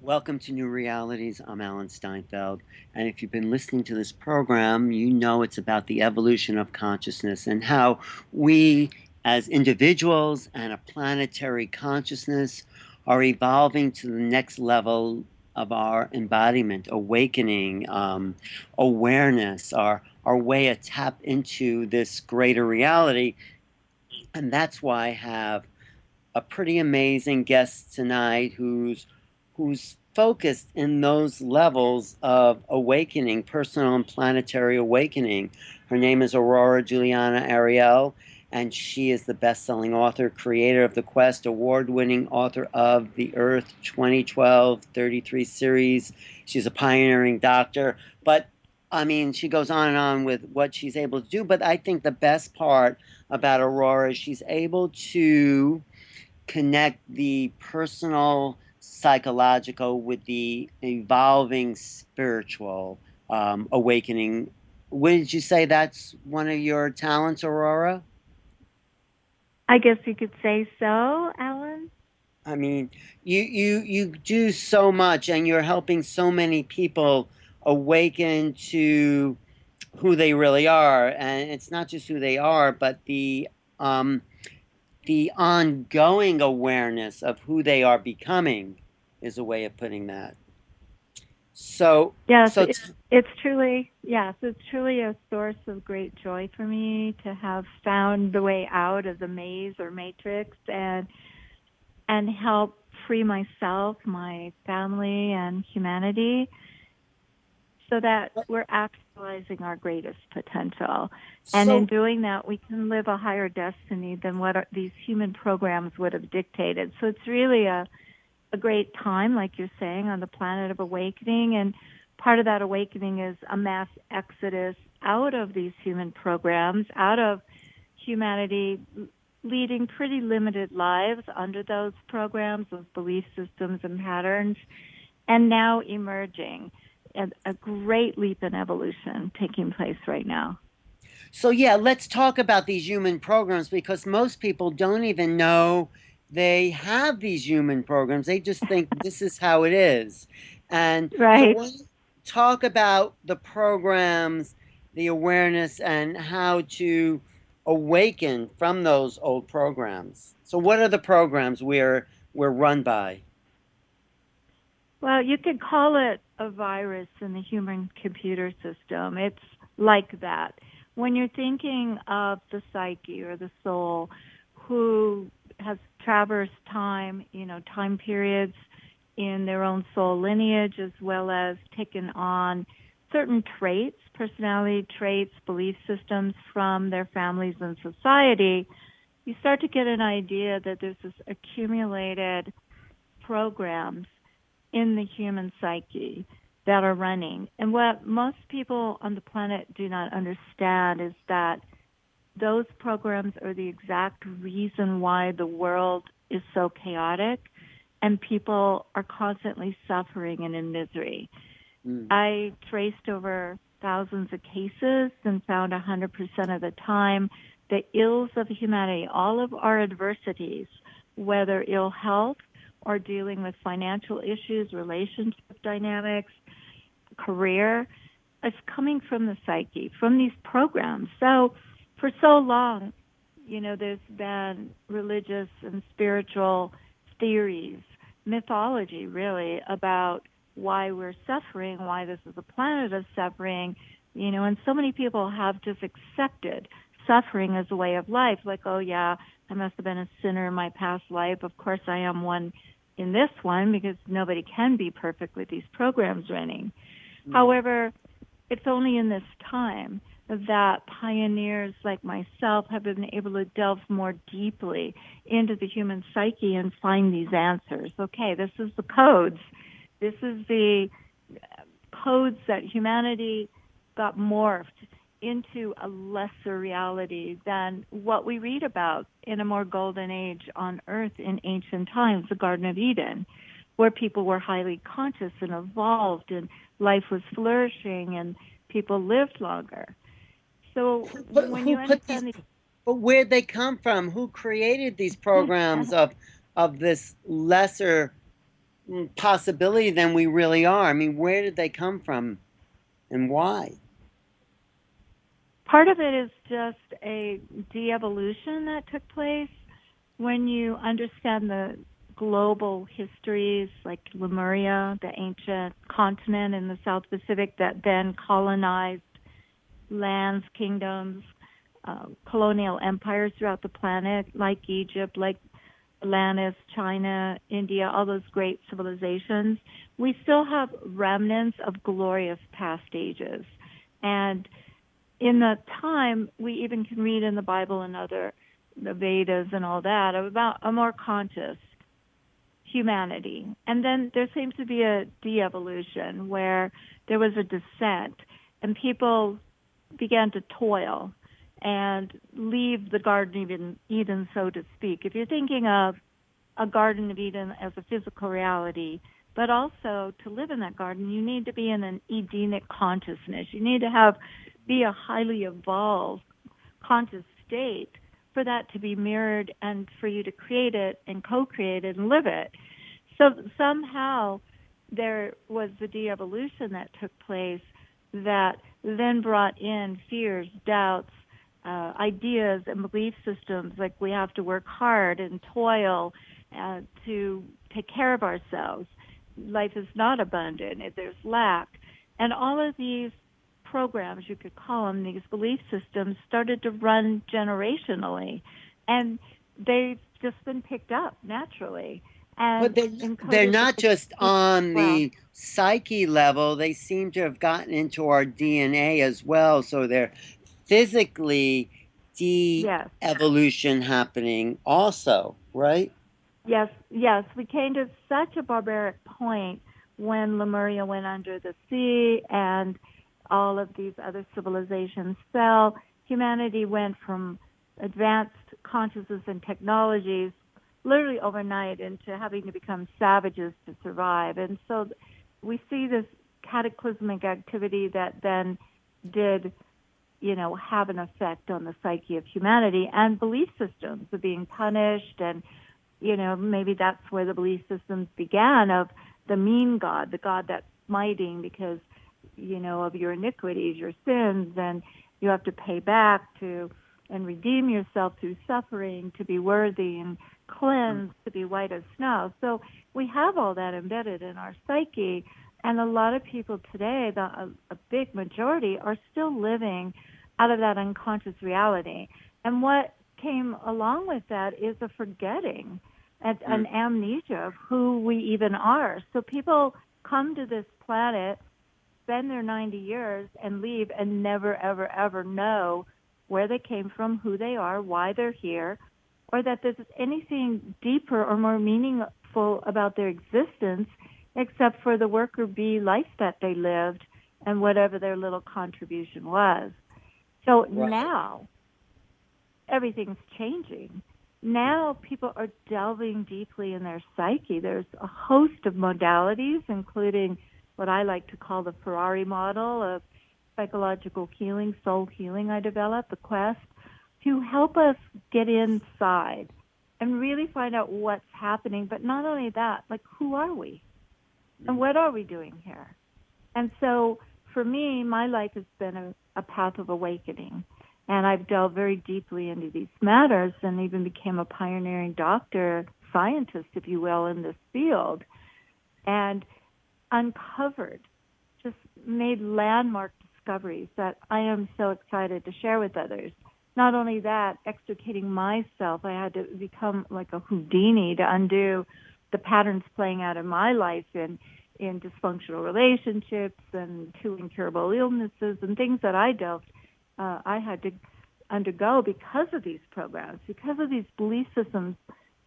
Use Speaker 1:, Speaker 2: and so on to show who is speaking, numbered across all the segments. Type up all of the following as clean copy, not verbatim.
Speaker 1: Welcome to New Realities. I'm Alan Steinfeld. And if you've been listening to this program, you know it's about the evolution of consciousness and how we, as individuals and a planetary consciousness, are evolving to the next level of our embodiment, awakening, awareness, our way to tap into this greater reality. And that's why I have a pretty amazing guest tonight who's focused in those levels of awakening, personal and planetary awakening. Her name is Aurora Juliana Ariel, and she is the best-selling author, creator of the Quest, award-winning author of the Earth 2012 33 series. She's a pioneering doctor, but I mean, she goes on and on with what she's able to do. But I think the best part about Aurora is she's able to connect the personal psychological with the evolving spiritual awakening. Would you say that's one of your talents, Aurora?
Speaker 2: I guess you could say so, Alan.
Speaker 1: I mean, you do so much, and you're helping so many people awaken to who they really are, and it's not just who they are, but the ongoing awareness of who they are becoming is a way of putting that. So,
Speaker 2: Yes,
Speaker 1: so
Speaker 2: it's truly, yes, it's truly a source of great joy for me to have found the way out of the maze or matrix and help free myself, my family, and humanity so that we're actualizing our greatest potential. And in
Speaker 1: so
Speaker 2: doing that, we can live a higher destiny than what these human programs would have dictated. So it's really a great time, like you're saying, on the planet of awakening. And part of that awakening is a mass exodus out of these human programs, out of humanity leading pretty limited lives under those programs, those belief systems and patterns, and now emerging. A great leap in evolution taking place right now.
Speaker 1: So yeah, let's talk about these human programs because most people don't even know they have these human programs. They just think this is how it is. And so
Speaker 2: Right.
Speaker 1: when you talk about the programs, the awareness and how to awaken from those old programs. So what are the programs we're run by?
Speaker 2: Well, you could call it a virus in the human computer system. It's like that. When you're thinking of the psyche or the soul who has traversed time, time periods in their own soul lineage, as well as taken on certain traits, personality traits, belief systems from their families and society, you start to get an idea that there's this accumulated programs in the human psyche that are running. And what most people on the planet do not understand is that those programs are the exact reason why the world is so chaotic and people are constantly suffering and in misery.
Speaker 1: Mm.
Speaker 2: I traced over thousands of cases and found 100% of the time the ills of humanity, all of our adversities, whether ill health or dealing with financial issues, relationship dynamics, career, is coming from the psyche, from these programs. So for so long, there's been religious and spiritual theories, mythology really, about why we're suffering, why this is a planet of suffering, and so many people have just accepted suffering as a way of life, like, oh yeah, I must have been a sinner in my past life. Of course I am one in this one because nobody can be perfect with these programs running. However, it's only in this time that pioneers like myself have been able to delve more deeply into the human psyche and find these answers. Okay, this is the codes. This is the codes that humanity got morphed into a lesser reality than what we read about in a more golden age on earth in ancient times, the Garden of Eden, where people were highly conscious and evolved and life was flourishing and people lived longer. So when
Speaker 1: Who
Speaker 2: you
Speaker 1: put these?
Speaker 2: understand
Speaker 1: But where'd they come from? Who created these
Speaker 2: the
Speaker 1: programs of this lesser? possibility than we really are. I mean, where did they come from and why?
Speaker 2: Part of it is just a de-evolution that took place when you understand the global histories like Lemuria, the ancient continent in the South Pacific that then colonized lands, kingdoms, colonial empires throughout the planet, like Egypt, like Atlantis, China, India, all those great civilizations. We still have remnants of glorious past ages. And in that time, we even can read in the Bible and the Vedas and all that, about a more conscious humanity. And then there seems to be a de-evolution where there was a descent and people began to toil and leave the Garden of Eden, so to speak. If you're thinking of a Garden of Eden as a physical reality, but also to live in that garden, you need to be in an Edenic consciousness. You need to be a highly evolved conscious state for that to be mirrored and for you to create it and co-create it and live it. So somehow there was the de-evolution that took place that then brought in fears, doubts, ideas and belief systems like we have to work hard and toil to take care of ourselves. Life is not abundant. There's lack. And all of these programs, you could call them, these belief systems, started to run generationally. And they've just been picked up naturally.
Speaker 1: But
Speaker 2: And
Speaker 1: they're
Speaker 2: encoded
Speaker 1: not just on
Speaker 2: well.
Speaker 1: the psyche level, they seem to have gotten into our DNA as well. So they're physically
Speaker 2: Yes.
Speaker 1: de-evolution happening also, right?
Speaker 2: Yes, yes. We came to such a barbaric point when Lemuria went under the sea and all of these other civilizations fell. Humanity went from advanced consciousness and technologies literally overnight into having to become savages to survive. And so we see this cataclysmic activity that then did, have an effect on the psyche of humanity, and belief systems are being punished. And maybe that's where the belief systems began, of the mean God, the God that's smiting because, of your iniquities, your sins, and you have to pay back and redeem yourself through suffering to be worthy and cleansed to be white as snow. So we have all that embedded in our psyche, and a lot of people today, a big majority, are still living out of that unconscious reality. And what came along with that is a forgetting and an amnesia of who we even are. So people come to this planet, spend their 90 years, and leave and never, ever, ever know where they came from, who they are, why they're here, or that there's anything deeper or more meaningful about their existence except for the worker bee life that they lived and whatever their little contribution was. So
Speaker 1: Right.
Speaker 2: now everything's changing. Now people are delving deeply in their psyche. There's a host of modalities, including what I like to call the Ferrari model of psychological healing, soul healing I developed, the Quest, to help us get inside and really find out what's happening. But not only that, like, who are we? And what are we doing here? And so for me, my life has been a path of awakening. And I've delved very deeply into these matters and even became a pioneering doctor, scientist, if you will, in this field, and uncovered, just made landmark discoveries that I am so excited to share with others. Not only that, extricating myself, I had to become like a Houdini to undo the patterns playing out in my life in dysfunctional relationships and two incurable illnesses and things that I had to undergo because of these programs, because of these belief systems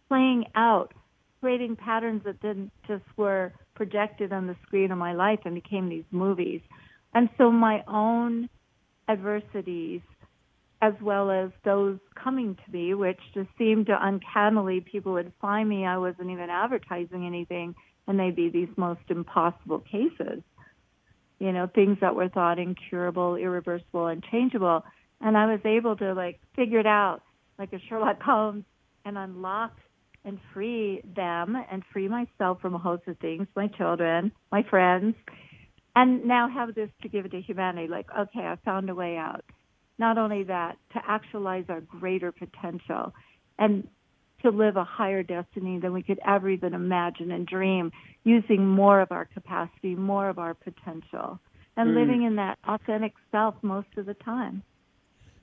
Speaker 2: playing out, creating patterns that then just were projected on the screen of my life and became these movies. And so my own adversities, as well as those coming to me, which just seemed to uncannily, people would find me, I wasn't even advertising anything, and they'd be these most impossible cases, things that were thought incurable, irreversible, unchangeable. And I was able to figure it out like a Sherlock Holmes and unlock and free them and free myself from a host of things, my children, my friends, and now have this to give to humanity. Like, okay, I found a way out. Not only that, to actualize our greater potential and to live a higher destiny than we could ever even imagine and dream, using more of our capacity, more of our potential, and living in that authentic self most of the time.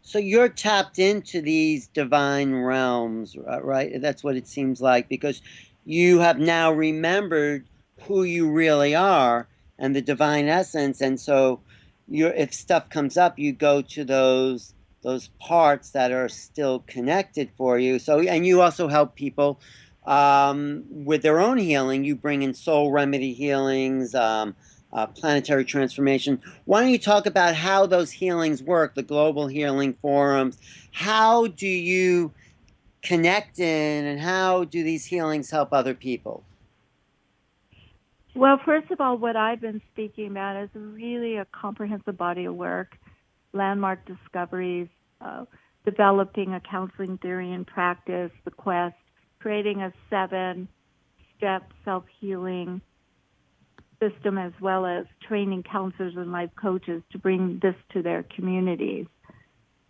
Speaker 1: So you're tapped into these divine realms, right? That's what it seems like, because you have now remembered who you really are and the divine essence, and so if stuff comes up, you go to those parts that are still connected for you. So, and you also help people with their own healing. You bring in soul remedy healings. Planetary transformation. Why don't you talk about how those healings work, the global healing forums? How do you connect in, and how do these healings help other people?
Speaker 2: Well, first of all, what I've been speaking about is really a comprehensive body of work, landmark discoveries, developing a counseling theory and practice, the quest, creating a 7-step self-healing system, as well as training counselors and life coaches to bring this to their communities.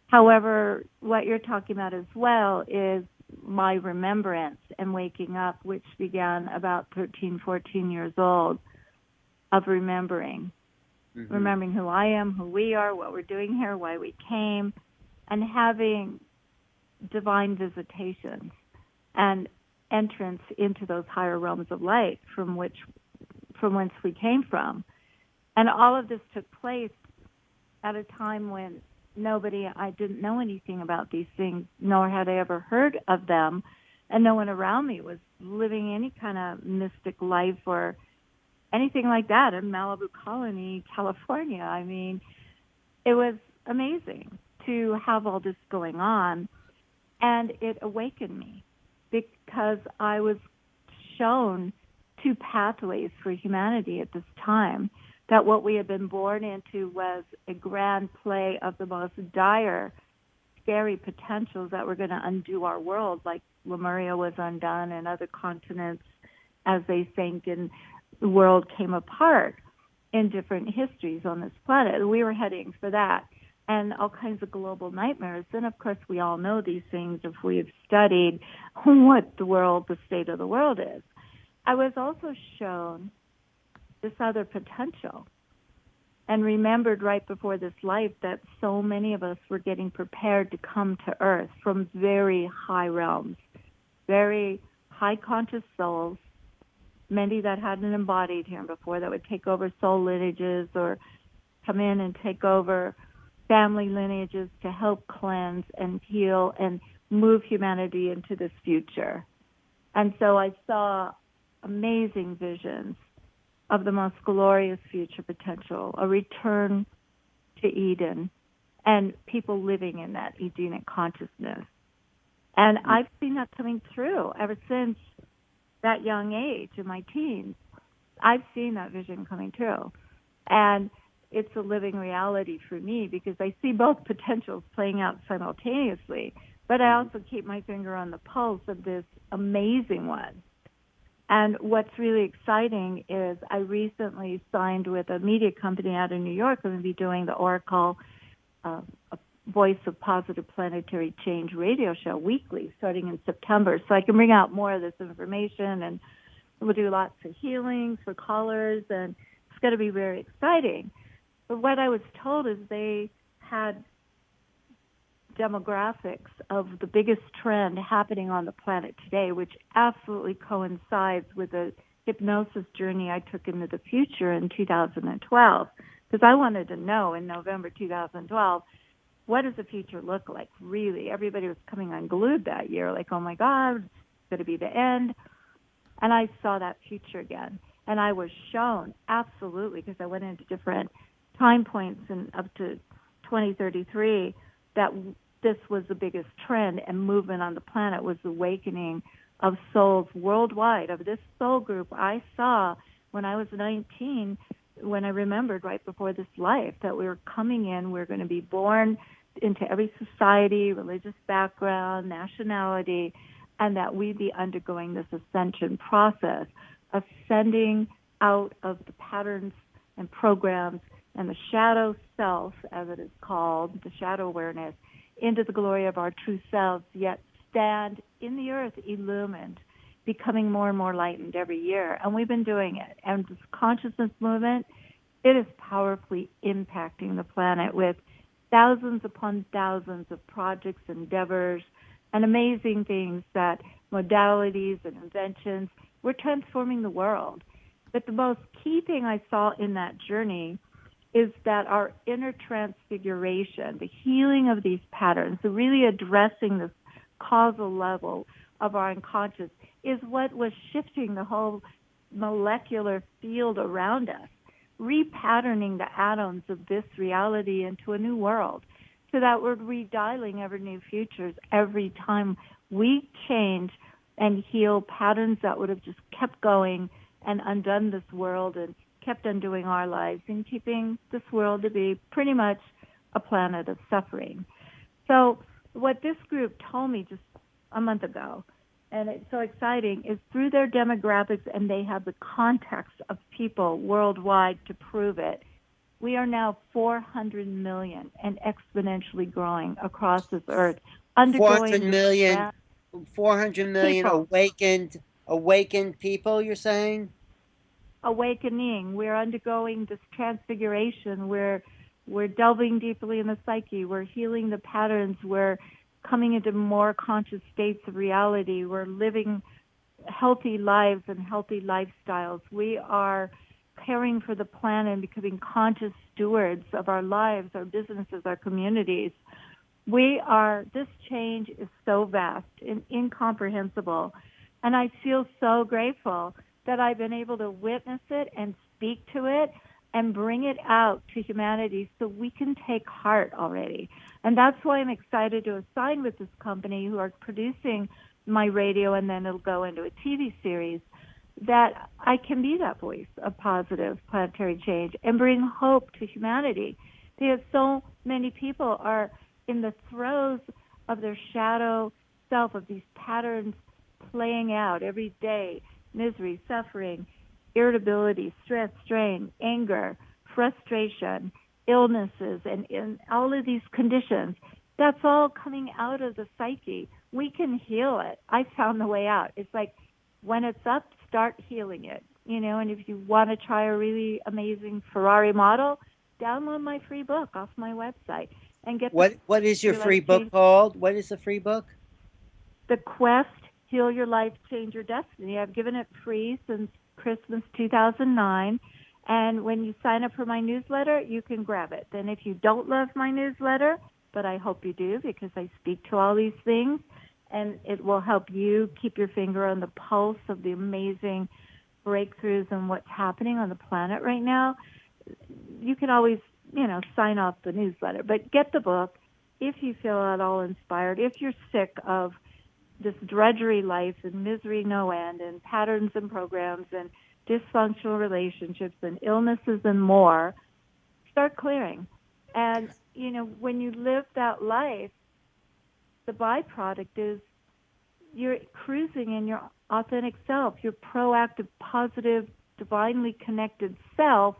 Speaker 2: However, what you're talking about as well is my remembrance and waking up, which began about 13, 14 years old, of remembering who I am, who we are, what we're doing here, why we came, and having divine visitations and entrance into those higher realms of light from whence we came from. And all of this took place at a time when I didn't know anything about these things, nor had I ever heard of them, and no one around me was living any kind of mystic life or anything like that in Malibu Colony, California. I mean, it was amazing to have all this going on, and it awakened me because I was shown 2 pathways for humanity at this time, that what we had been born into was a grand play of the most dire, scary potentials that were going to undo our world, like Lemuria was undone and other continents as they sank and the world came apart in different histories on this planet. We were heading for that, and all kinds of global nightmares. And of course, we all know these things if we've studied what the state of the world is. I was also shown this other potential and remembered right before this life that so many of us were getting prepared to come to Earth from very high realms, very high conscious souls, many that hadn't embodied here before, that would take over soul lineages or come in and take over family lineages to help cleanse and heal and move humanity into this future. And so I saw amazing visions of the most glorious future potential, a return to Eden, and people living in that Edenic consciousness. And I've seen that coming through ever since that young age, in my teens. I've seen that vision coming true. And it's a living reality for me because I see both potentials playing out simultaneously, but I also keep my finger on the pulse of this amazing one. And what's really exciting is I recently signed with a media company out of New York. I'm going to be doing the Oracle Voice of Positive Planetary Change radio show weekly starting in September. So I can bring out more of this information, and we'll do lots of healings for callers, and it's going to be very exciting. But what I was told is they had demographics of the biggest trend happening on the planet today, which absolutely coincides with the hypnosis journey I took into the future in 2012. Because I wanted to know in November 2012, what does the future look like, really? Everybody was coming unglued that year, like, oh my God, it's going to be the end. And I saw that future again. And I was shown, absolutely, because I went into different time points and up to 2033, that this was the biggest trend and movement on the planet was the awakening of souls worldwide, of this soul group I saw when I was 19, when I remembered right before this life that we were coming in, we we're going to be born into every society, religious background, nationality, and that we be undergoing this ascension process, ascending out of the patterns and programs and the shadow self, as it is called, the shadow awareness, into the glory of our true selves, yet stand in the earth illumined, becoming more and more lightened every year. And we've been doing it. And this consciousness movement, it is powerfully impacting the planet with thousands upon thousands of projects, endeavors, and amazing things, that modalities and inventions. We're transforming the world. But the most key thing I saw in that journey is that our inner transfiguration, the healing of these patterns, the really addressing this causal level of our unconscious, is what was shifting the whole molecular field around us, repatterning the atoms of this reality into a new world, so that we're redialing ever new futures every time we change and heal patterns that would have just kept going and undone this world and kept undoing our lives and keeping this world to be pretty much a planet of suffering. So what this group told me just a month ago, and it's so exciting, is through their demographics, and they have the context of people worldwide to prove it, we are now 400 million and exponentially growing across this earth, undergoing
Speaker 1: 400 million
Speaker 2: people.
Speaker 1: awakened people, you're saying?
Speaker 2: Awakening. We're undergoing this transfiguration. We're delving deeply in the psyche. We're healing the patterns. We're coming into more conscious states of reality. We're living healthy lives and healthy lifestyles. We are caring for the planet and becoming conscious stewards of our lives, our businesses, our communities. This change is so vast and incomprehensible. And I feel so grateful that I've been able to witness it and speak to it and bring it out to humanity so we can take heart already. And that's why I'm excited to assign with this company, who are producing my radio, and then it'll go into a TV series, that I can be that voice of positive planetary change and bring hope to humanity. Because so many people are in the throes of their shadow self, of these patterns playing out every day: misery, suffering, irritability, stress, strain, anger, frustration, illnesses, and all of these conditions. That's all coming out of the psyche. We can heal it. I found the way out. It's like, when it's up, start healing it. And if you want to try a really amazing Ferrari model, download my free book off my website and get
Speaker 1: What is your free book called? What is the free book?
Speaker 2: The Quest, Heal Your Life, Change Your Destiny. I've given it free since Christmas 2009. And when you sign up for my newsletter, you can grab it. Then if you don't love my newsletter, but I hope you do, because I speak to all these things, and it will help you keep your finger on the pulse of the amazing breakthroughs and what's happening on the planet right now, you can always, sign off the newsletter. But get the book if you feel at all inspired, if you're sick of this drudgery life and misery no end and patterns and programs and dysfunctional relationships and illnesses and more, start clearing. And, when you live that life, the byproduct is you're cruising in your authentic self, your proactive, positive, divinely connected self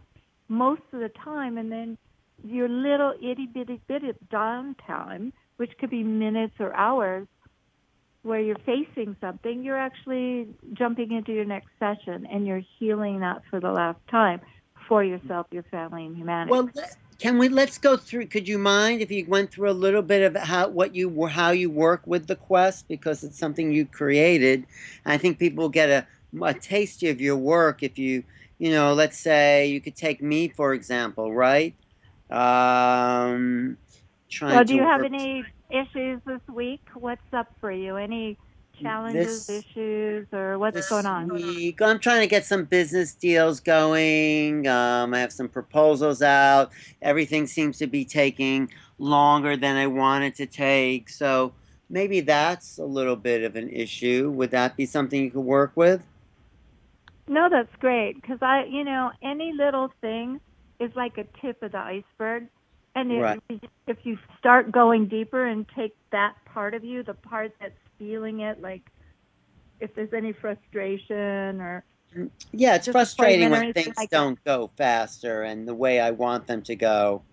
Speaker 2: most of the time. And then your little itty-bitty bit of downtime, which could be minutes or hours, where you're facing something, you're actually jumping into your next session, and you're healing that for the last time for yourself, your family, and humanity.
Speaker 1: Well, let's go through, could you mind if you went through a little bit of how you work with the Quest, because it's something you created. I think people will get a taste of your work if let's say you could take me, for example, right?
Speaker 2: Do you have any issues this week? What's up for you? Any challenges, issues, or what's going on?
Speaker 1: Week, I'm trying to get some business deals going. I have some proposals out. Everything seems to be taking longer than I want it to take. So maybe that's a little bit of an issue. Would that be something you could work with?
Speaker 2: No, that's great, because any little thing is like a tip of the iceberg. And
Speaker 1: Right.
Speaker 2: if you start going deeper and take that part of you, the part that's feeling it, like if there's any frustration or
Speaker 1: Yeah, it's frustrating
Speaker 2: disappointment or
Speaker 1: when
Speaker 2: anything
Speaker 1: things
Speaker 2: like that.
Speaker 1: don't go faster and the way I want them to go.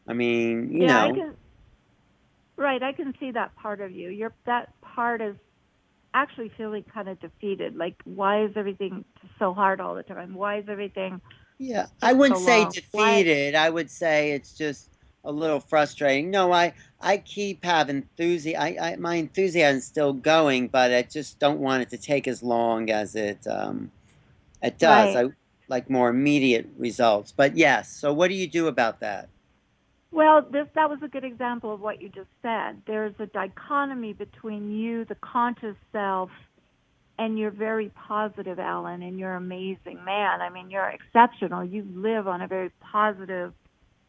Speaker 1: I mean, you
Speaker 2: Yeah, I
Speaker 1: know,
Speaker 2: can. Right, I can see that part of you. That part is actually feeling kind of defeated. Like, why is everything so hard all the time? Why is everything
Speaker 1: yeah, I
Speaker 2: take
Speaker 1: wouldn't
Speaker 2: so
Speaker 1: say
Speaker 2: long? Why?
Speaker 1: defeated. I would say it's just a little frustrating. No, I keep have enthusiasm. My enthusiasm's still going, but I just don't want it to take as long as it does.
Speaker 2: Right.
Speaker 1: I like more immediate results. But yes, so what do you do about that?
Speaker 2: Well, that was a good example of what you just said. There's a dichotomy between you, the conscious self, and you're very positive, Alan, and you're an amazing man. I mean, you're exceptional. You live on a very positive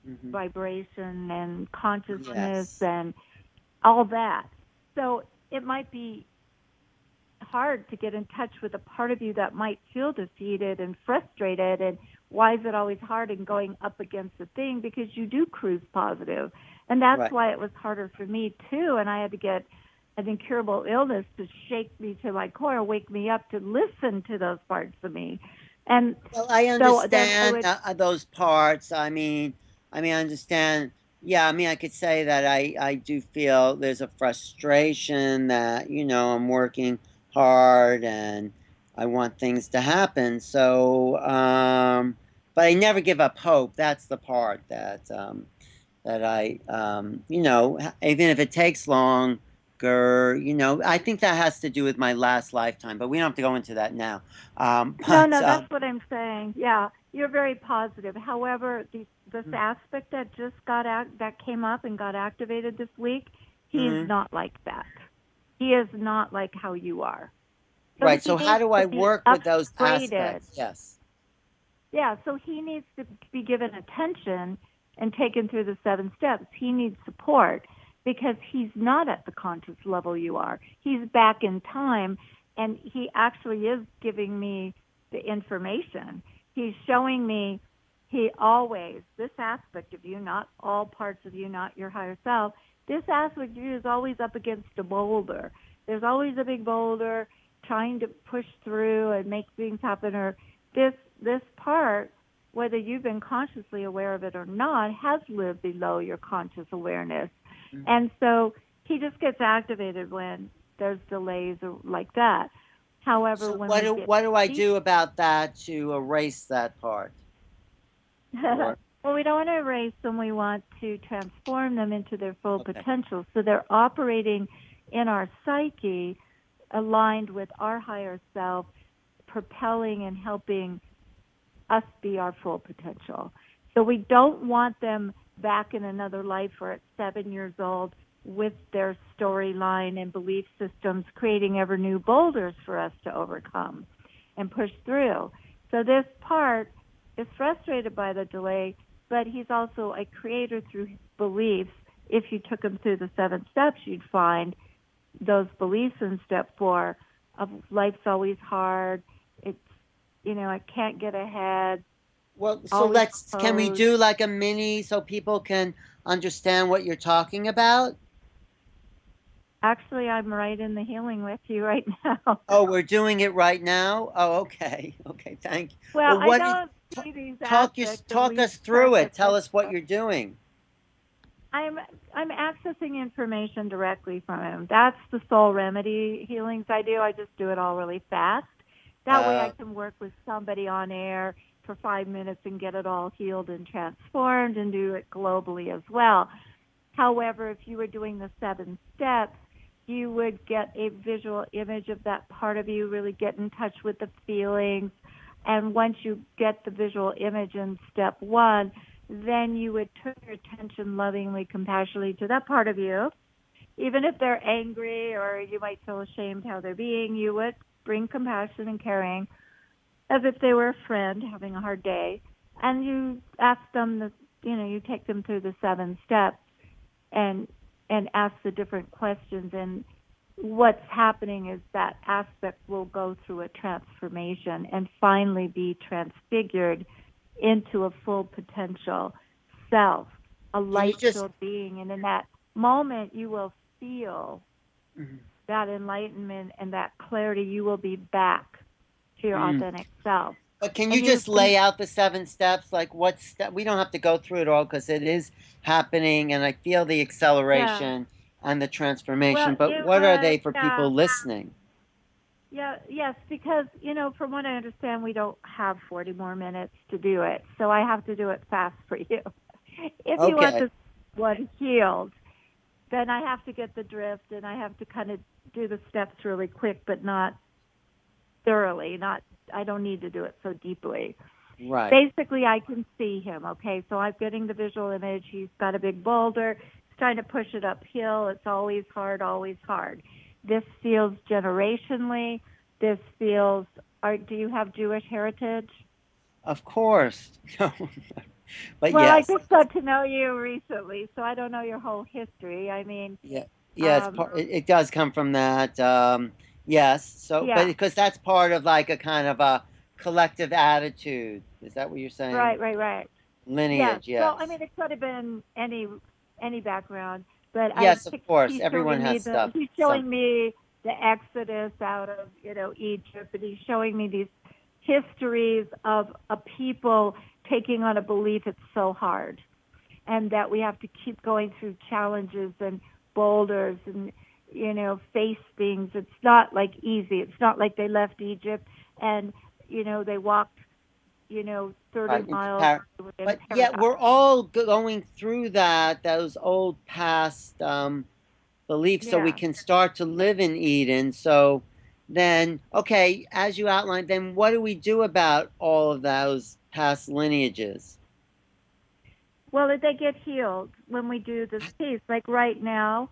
Speaker 1: Hmm.
Speaker 2: vibration and consciousness
Speaker 1: Yes.
Speaker 2: and all that. So it might be hard to get in touch with a part of you that might feel defeated and frustrated, and why is it always hard and going up against the thing, because you do cruise positive. And that's
Speaker 1: Right.
Speaker 2: why it was harder for me too, and I had to get an incurable illness to shake me to my core, wake me up to listen to those parts of me. And
Speaker 1: Well, I
Speaker 2: so then I
Speaker 1: understand
Speaker 2: would.
Speaker 1: those parts. I understand. Yeah, I mean, I could say that I do feel there's a frustration that, I'm working hard and I want things to happen. So, but I never give up hope. That's the part that even if it takes longer, I think that has to do with my last lifetime, but we don't have to go into that now.
Speaker 2: No,
Speaker 1: But
Speaker 2: no, that's what I'm saying. Yeah, you're very positive. However, this aspect that just that came up and got activated this week, he's
Speaker 1: mhm.
Speaker 2: not like that. He is not like how you are. So
Speaker 1: Right.
Speaker 2: he
Speaker 1: So how
Speaker 2: needs
Speaker 1: do
Speaker 2: to
Speaker 1: I
Speaker 2: be
Speaker 1: work with those
Speaker 2: upgraded.
Speaker 1: aspects? Yes.
Speaker 2: Yeah, so he needs to be given attention and taken through the 7 steps. He needs support because he's not at the conscious level you are. He's back in time, and he actually is giving me the information. He's showing me this aspect of you, not all parts of you, not your higher self, this aspect of you is always up against a boulder. There's always a big boulder trying to push through and make things happen, or this part, whether you've been consciously aware of it or not, has lived below your conscious awareness.
Speaker 1: Mhm.
Speaker 2: And so he just gets activated when there's delays like that. However,
Speaker 1: So
Speaker 2: when
Speaker 1: what
Speaker 2: we
Speaker 1: do
Speaker 2: get
Speaker 1: what do I
Speaker 2: deep,
Speaker 1: do about that to erase that part? Or
Speaker 2: well, we don't want to erase them. We want to transform them into their full
Speaker 1: okay.
Speaker 2: potential. So they're operating in our psyche, aligned with our higher self, propelling and helping us be our full potential. So we don't want them back in another life or at 7 years old with their storyline and belief systems creating ever new boulders for us to overcome and push through. So this part is frustrated by the delay, but he's also a creator through his beliefs. If you took him through the 7 steps, you'd find those beliefs in step 4 of life's always hard. It's, I can't get ahead,
Speaker 1: Well, so
Speaker 2: always
Speaker 1: can we
Speaker 2: opposed.
Speaker 1: do like a mini so people can understand what you're talking about?
Speaker 2: Actually, I'm right in the healing with you right now.
Speaker 1: Oh, we're doing it right now? Oh, okay. Okay, thank you.
Speaker 2: Well,
Speaker 1: Well,
Speaker 2: I
Speaker 1: what did
Speaker 2: don't see these
Speaker 1: talk
Speaker 2: aspects of
Speaker 1: talk
Speaker 2: least
Speaker 1: us through it. Tell
Speaker 2: perfectly.
Speaker 1: us what you're doing.
Speaker 2: I'm I'm accessing information directly from him. That's the soul remedy healings I do. I just do it all really fast. That way I
Speaker 1: Uh,
Speaker 2: can work with somebody on air for 5 minutes and get it all healed and transformed and do it globally as well. However, if you were doing the 7 steps, you would get a visual image of that part of you, really get in touch with the feelings. And once you get the visual image in step 1, then you would turn your attention lovingly, compassionately to that part of you. Even if they're angry or you might feel ashamed how they're being, you would bring compassion and caring as if they were a friend having a hard day. And you ask them, you take them through the 7 steps and ask the different questions, and what's happening is that aspect will go through a transformation and finally be transfigured into a full potential self, a
Speaker 1: can you
Speaker 2: light
Speaker 1: just
Speaker 2: filled being. And in that moment you will feel
Speaker 1: Mhm.
Speaker 2: that enlightenment and that clarity, you will be back to your
Speaker 1: Mm.
Speaker 2: authentic self.
Speaker 1: But can you
Speaker 2: And you
Speaker 1: just
Speaker 2: can,
Speaker 1: lay out the 7 steps? Like what step? We don't have to go through it all because it is happening, and I feel the
Speaker 2: yeah.
Speaker 1: acceleration and the transformation.
Speaker 2: Well,
Speaker 1: But
Speaker 2: you
Speaker 1: what are
Speaker 2: would,
Speaker 1: they for people listening?
Speaker 2: yeah, yes, because, from what I understand, we don't have 40 more minutes to do it. So I have to do it fast for you. If you want
Speaker 1: Okay.
Speaker 2: this one healed, then I have to get the drift and I have to kind of do the steps really quick, but not thoroughly. I don't need to do it so deeply.
Speaker 1: Right.
Speaker 2: Basically, I can see him. Okay, so I'm getting the visual image. He's got a big boulder. He's trying to push it uphill. It's always hard, always hard. This feels generationally. This feels. Do you have Jewish heritage?
Speaker 1: Of course. But
Speaker 2: Well, I
Speaker 1: yes.
Speaker 2: just got to know you recently, so I don't know your whole history. I mean,
Speaker 1: Yeah. Yeah, it's
Speaker 2: um,
Speaker 1: part it does come from that. Yes. So but
Speaker 2: yeah,
Speaker 1: because that's part of like a kind of a collective attitude. Is that what you're saying?
Speaker 2: right, right, right. Yes.
Speaker 1: Lineage,
Speaker 2: Well, I
Speaker 1: yes.
Speaker 2: mean, it could have been any background, but
Speaker 1: Yes, of course.
Speaker 2: he's
Speaker 1: Everyone
Speaker 2: showing me
Speaker 1: has stuff.
Speaker 2: he's
Speaker 1: Some
Speaker 2: showing me the exodus out of Egypt, and he's showing me these histories of a people taking on a belief it's so hard, and that we have to keep going through challenges and boulders and face things. It's not like easy. It's not like they left Egypt and they walked 30
Speaker 1: right into
Speaker 2: miles in
Speaker 1: but yet
Speaker 2: paradise.
Speaker 1: we're all going through those old past beliefs so we
Speaker 2: Yeah.
Speaker 1: can start to live in Eden. So then, okay, as you outlined, then what do we do about all of those past lineages?
Speaker 2: Well, they get healed when we do this piece. Like right now,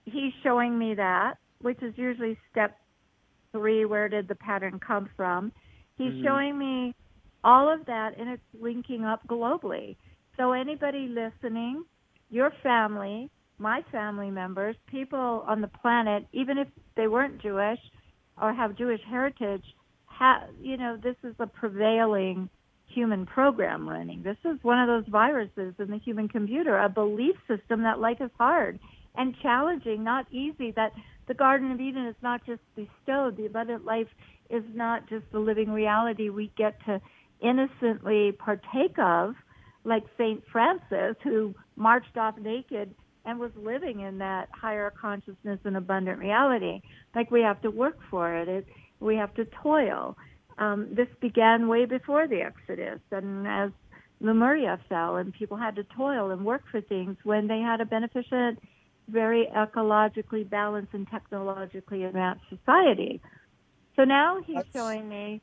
Speaker 2: he's showing me that, which is usually step 3. Where did the pattern come from? He's
Speaker 1: Hmm.
Speaker 2: showing me all of that, and it's linking up globally. So anybody listening, your family, my family members, people on the planet, even if they weren't Jewish or have Jewish heritage, this is a prevailing human program running. This is one of those viruses in the human computer, a belief system that life is hard and challenging, not easy, that the Garden of Eden is not just bestowed. The abundant life is not just the living reality we get to innocently partake of, like St. Francis, who marched off naked and was living in that higher consciousness and abundant reality. Like we have to work for it. We have to toil. This began way before the Exodus, and as Lemuria fell, and people had to toil and work for things when they had a beneficent, very ecologically balanced and technologically advanced society. So now he's
Speaker 1: That's,
Speaker 2: showing me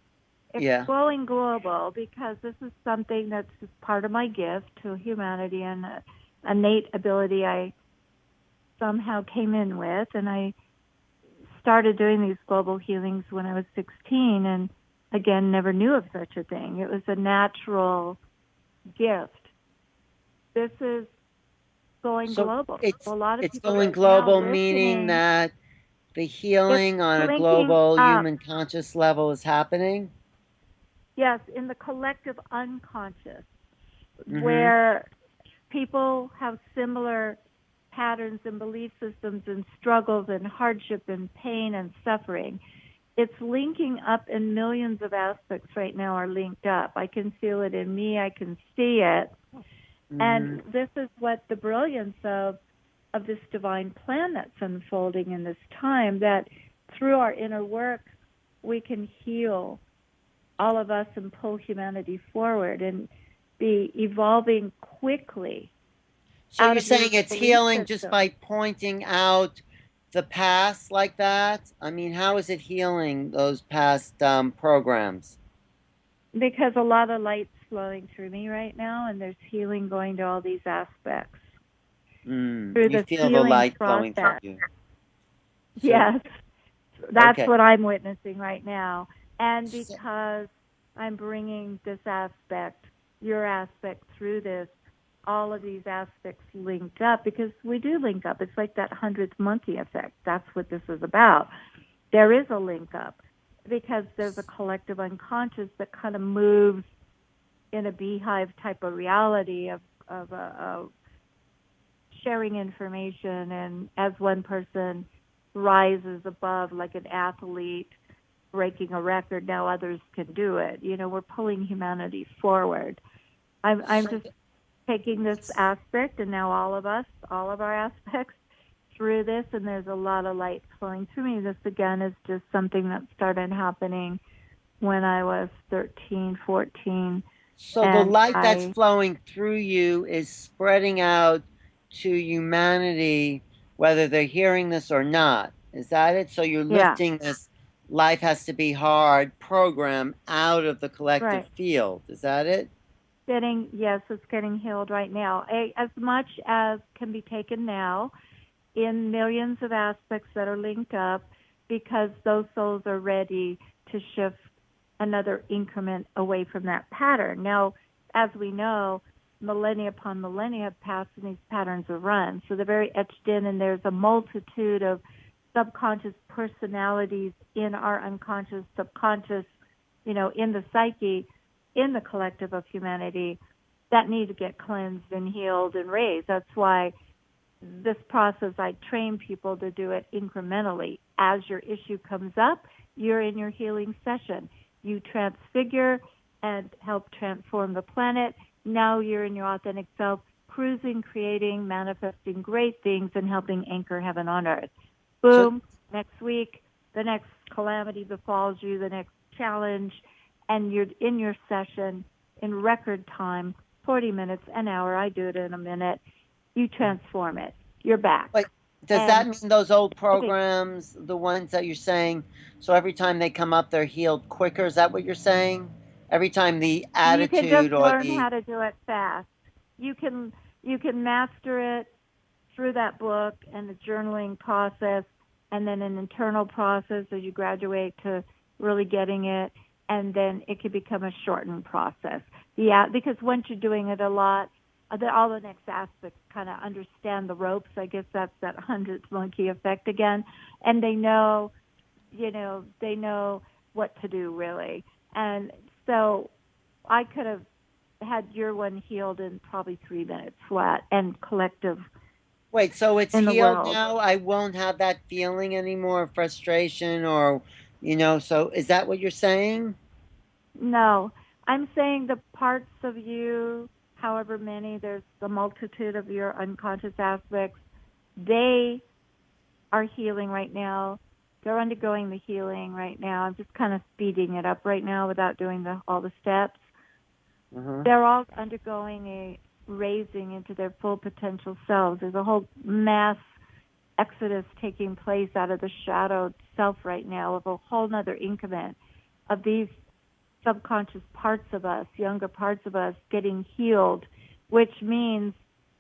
Speaker 2: it's
Speaker 1: yeah.
Speaker 2: going global, because this is something that's just part of my gift to humanity and a innate ability I somehow came in with. And I started doing these global healings when I was 16, and again, never knew of such a thing. It was a natural gift. This is going
Speaker 1: So
Speaker 2: global.
Speaker 1: it's
Speaker 2: So a lot of
Speaker 1: it's
Speaker 2: people
Speaker 1: going
Speaker 2: right now
Speaker 1: global, meaning
Speaker 2: listening,
Speaker 1: that the
Speaker 2: it's
Speaker 1: healing on a
Speaker 2: linking
Speaker 1: global
Speaker 2: up.
Speaker 1: human conscious level is happening.
Speaker 2: Yes, in the collective unconscious,
Speaker 1: Hmm.
Speaker 2: where people have similar patterns and belief systems and struggles and hardship and pain and suffering. It's linking up in millions of aspects right now are linked up. I can feel it in me. I can see it.
Speaker 1: Hmm.
Speaker 2: And this is what the brilliance of this divine plan that's unfolding in this time, that through our inner work, we can heal all of us and pull humanity forward and be evolving quickly
Speaker 1: So
Speaker 2: out
Speaker 1: you're
Speaker 2: of these
Speaker 1: saying it's
Speaker 2: belief
Speaker 1: healing just
Speaker 2: systems.
Speaker 1: by pointing out the past like that? I mean, how is it healing those past programs?
Speaker 2: Because a lot of light's flowing through me right now, and there's healing going to all these aspects through
Speaker 1: You
Speaker 2: this
Speaker 1: feel the
Speaker 2: healing
Speaker 1: light flowing through
Speaker 2: process.
Speaker 1: you. So,
Speaker 2: Yes, that's
Speaker 1: okay.
Speaker 2: what I'm witnessing right now. And
Speaker 1: So,
Speaker 2: because I'm bringing this aspect, your aspect through this, all of these aspects linked up, because we do link up. It's like that 100th monkey effect. That's what this is about. There is a link up because there's a collective unconscious that kind of moves in a beehive type of reality of sharing information, and as one person rises above like an athlete breaking a record. Now others can do it. We're pulling humanity forward. I'm just taking this aspect, and now all of us, all of our aspects through this, and there's a lot of light flowing through me. This again is just something that started happening when I was 13, 14.
Speaker 1: So the light that's flowing through you is spreading out to humanity, whether they're hearing this or not. Is that it? So you're lifting this life has to be hard program out of the collective field. Is that it?
Speaker 2: Yes, it's getting healed right now. As much as can be taken now in millions of aspects that are linked up, because those souls are ready to shift another increment away from that pattern. Now, as we know, millennia upon millennia have passed and these patterns have run. So they're very etched in, and there's a multitude of subconscious personalities in our unconscious, subconscious, in the psyche, in the collective of humanity that need to get cleansed and healed and raised. That's why this process, I train people to do it incrementally. As your issue comes up, you're in your healing session. You transfigure and help transform the planet. Now you're in your authentic self, cruising, creating, manifesting great things, and helping anchor heaven on earth. Boom, next week, the next calamity befalls you, the next challenge, and you're in your session in record time, 40 minutes, an hour. I do it in a minute. You transform it. You're back.
Speaker 1: Wait, does that mean those old programs, the ones that you're saying, so every time they come up, they're healed quicker? Is that what you're saying? Every time the attitude
Speaker 2: you can just learn how to do it fast. You can master it through that book and the journaling process, and then an internal process as you graduate to really getting it, and then it can become a shortened process. Because once you're doing it a lot, all the next aspects kind of understand the ropes. I guess that's that 100th monkey effect again. And they know what to do, really. And so I could have had your one healed in probably 3 minutes flat and collective.
Speaker 1: Wait, so it's healed now? I won't have that feeling anymore, frustration or, so is that what you're saying?
Speaker 2: No, I'm saying the parts of you, however many, there's the multitude of your unconscious aspects, they are healing right now. They're undergoing the healing right now. I'm just kind of speeding it up right now without doing all the steps. They're all undergoing a raising into their full potential selves. There's a whole mass exodus taking place out of the shadowed self right now of a whole nother increment of these subconscious parts of us, younger parts of us getting healed, which means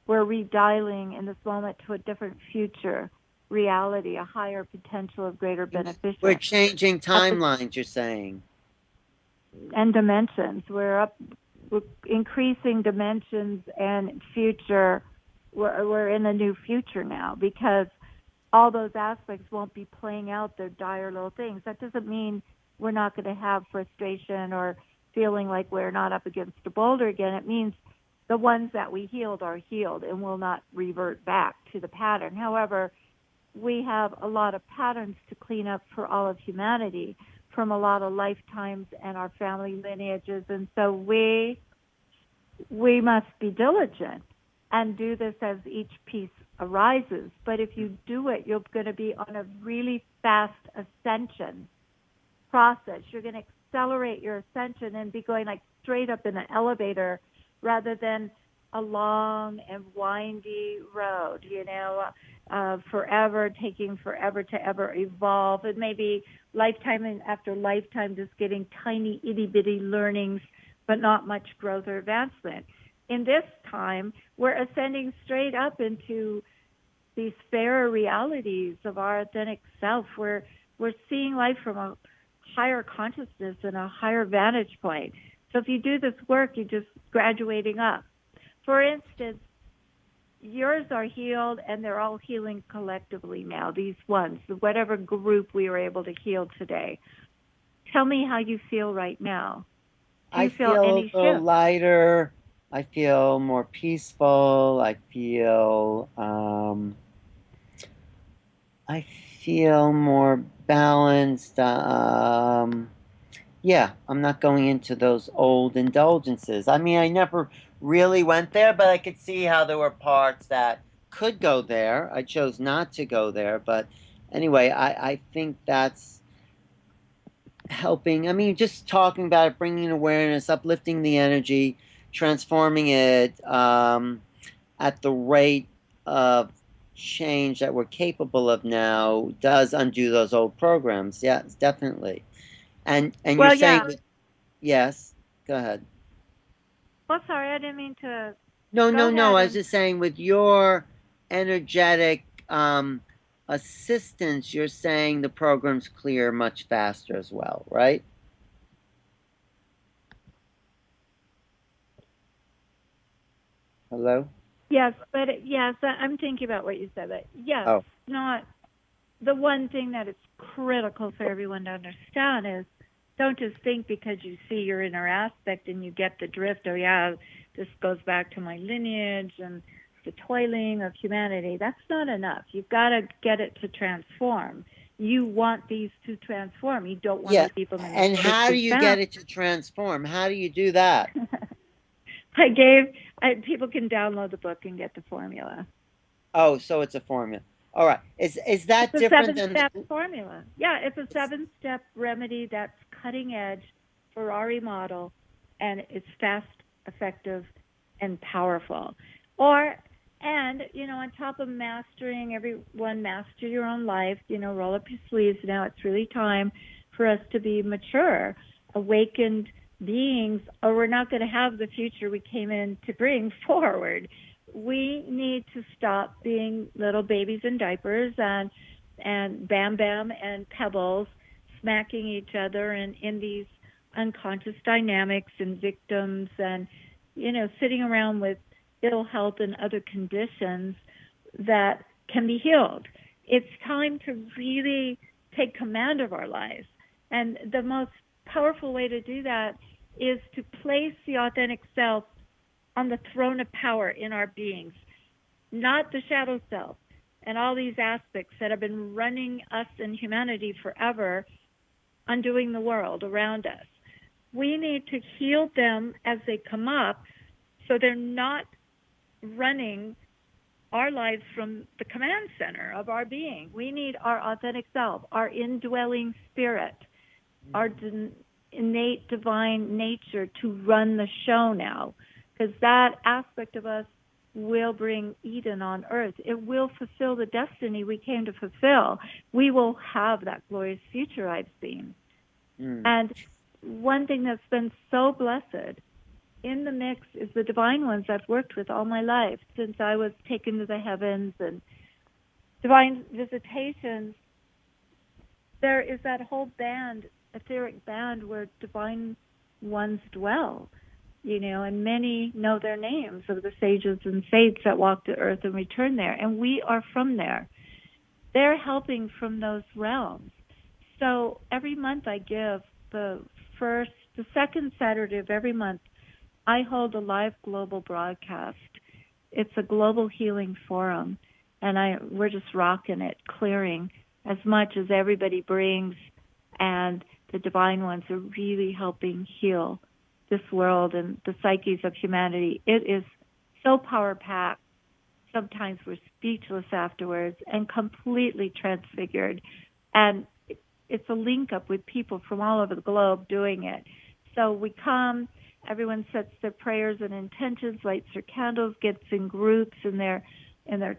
Speaker 2: we're redialing in this moment to a different future reality, a higher potential of greater beneficial.
Speaker 1: We're changing timelines, you're saying.
Speaker 2: And dimensions. We're increasing dimensions and future. We're in a new future now because all those aspects won't be playing out their dire little things. That doesn't mean we're not going to have frustration or feeling like we're not up against a boulder again. It means the ones that we healed are healed and will not revert back to the pattern. However, we have a lot of patterns to clean up for all of humanity from a lot of lifetimes and our family lineages. And so we must be diligent and do this as each piece arises. But if you do it, you're going to be on a really fast ascension process. You're going to accelerate your ascension and be going like straight up in an elevator rather than a long and windy road, taking forever to ever evolve, and maybe lifetime after lifetime just getting tiny itty-bitty learnings, but not much growth or advancement. In this time, we're ascending straight up into these fairer realities of our authentic self. We're seeing life from a higher consciousness and a higher vantage point. So if you do this work, you're just graduating up. For instance, yours are healed, and they're all healing collectively now, these ones, whatever group we were able to heal today. Tell me how you feel right now.
Speaker 1: I feel a little lighter. I feel more peaceful. I feel more balanced. Yeah, I'm not going into those old indulgences. I mean, I never really went there, but I could see how there were parts that could go there. I chose not to go there, but anyway, I think that's helping. I mean, just talking about it, bringing awareness, uplifting the energy, transforming it at the rate of change that we're capable of now does undo those old programs. Yes, definitely. And you're
Speaker 2: Well,
Speaker 1: saying
Speaker 2: yeah.
Speaker 1: that, yes, go ahead.
Speaker 2: Well, sorry, I didn't mean to.
Speaker 1: No,
Speaker 2: Go
Speaker 1: no, no.
Speaker 2: ahead
Speaker 1: I was
Speaker 2: and.
Speaker 1: just saying with your energetic assistance, you're saying the programs clear much faster as well, right? Hello?
Speaker 2: Yes, but yes, I'm thinking about what you said. But yes,
Speaker 1: Oh.
Speaker 2: not the one thing that is critical for everyone to understand is don't just think because you see your inner aspect and you get the drift, oh yeah, this goes back to my lineage and the toiling of humanity. That's not enough. You've got to get it to transform. You want these to transform. You don't want
Speaker 1: Yeah.
Speaker 2: to leave them in the
Speaker 1: And
Speaker 2: state
Speaker 1: how do
Speaker 2: we
Speaker 1: you
Speaker 2: found.
Speaker 1: get it to transform? How do you do that?
Speaker 2: People can download the book and get the formula.
Speaker 1: Oh, so it's a formula. All right. Is
Speaker 2: It's
Speaker 1: that
Speaker 2: a
Speaker 1: different
Speaker 2: seven
Speaker 1: than
Speaker 2: step
Speaker 1: the,
Speaker 2: formula. Yeah, it's a
Speaker 1: it's,
Speaker 2: 7-step remedy that's cutting edge, Ferrari model, and it's fast, effective, and powerful. Or, and, on top of mastering, everyone master your own life, roll up your sleeves. Now it's really time for us to be mature, awakened beings, or we're not going to have the future we came in to bring forward. We need to stop being little babies in diapers and bam bam and pebbles smacking each other and in these unconscious dynamics and victims and sitting around with ill health and other conditions that can be healed. It's time to really take command of our lives. And the most powerful way to do that is to place the authentic self on the throne of power in our beings, not the shadow self and all these aspects that have been running us and humanity forever, undoing the world around us. We need to heal them as they come up so they're not running our lives from the command center of our being. We need our authentic self, our indwelling spirit, our innate divine nature to run the show now, because that aspect of us will bring Eden on earth. It will fulfill the destiny we came to fulfill. We will have that glorious future I've seen.
Speaker 1: mm,
Speaker 2: And one thing that's been so blessed in the mix is the divine ones I've worked with all my life since I was taken to the heavens and divine visitations. There is that whole band, etheric band, where divine ones dwell, and many know their names of the sages and saints that walk the earth and return there. And we are from there. They're helping from those realms. So every month I give the second Saturday of every month, I hold a live global broadcast. It's a global healing forum, and we're just rocking it, clearing as much as everybody brings, and the divine ones are really helping heal this world and the psyches of humanity. It is so power-packed. Sometimes we're speechless afterwards and completely transfigured. And it's a link up with people from all over the globe doing it. So we come, everyone sets their prayers and intentions, lights their candles, gets in groups in their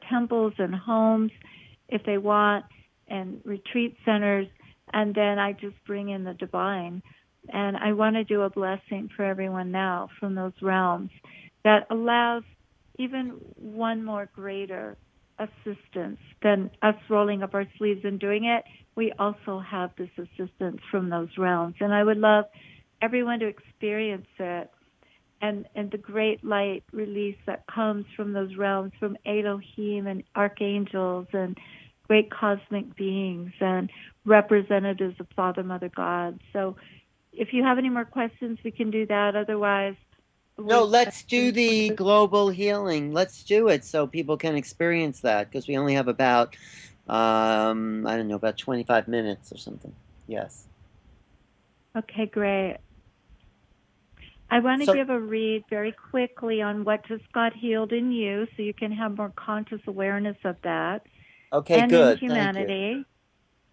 Speaker 2: temples and homes if they want, and retreat centers, and then I just bring in the divine. And I want to do a blessing for everyone now from those realms that allows even one more greater assistance than us rolling up our sleeves and doing it. We also have this assistance from those realms. And I would love everyone to experience it and the great light release that comes from those realms, from Elohim and archangels and great cosmic beings and representatives of Father, Mother, God. So if you have any more questions, we can do that. Otherwise,
Speaker 1: no, let's do the global healing. Let's do it so people can experience that because we only have about I don't know, about 25 minutes or something. Yes.
Speaker 2: Okay, great. I want to
Speaker 1: So,
Speaker 2: give a read very quickly on what just got healed in you so you can have more conscious awareness of that.
Speaker 1: okay,
Speaker 2: And in
Speaker 1: good. Thank you.
Speaker 2: humanity,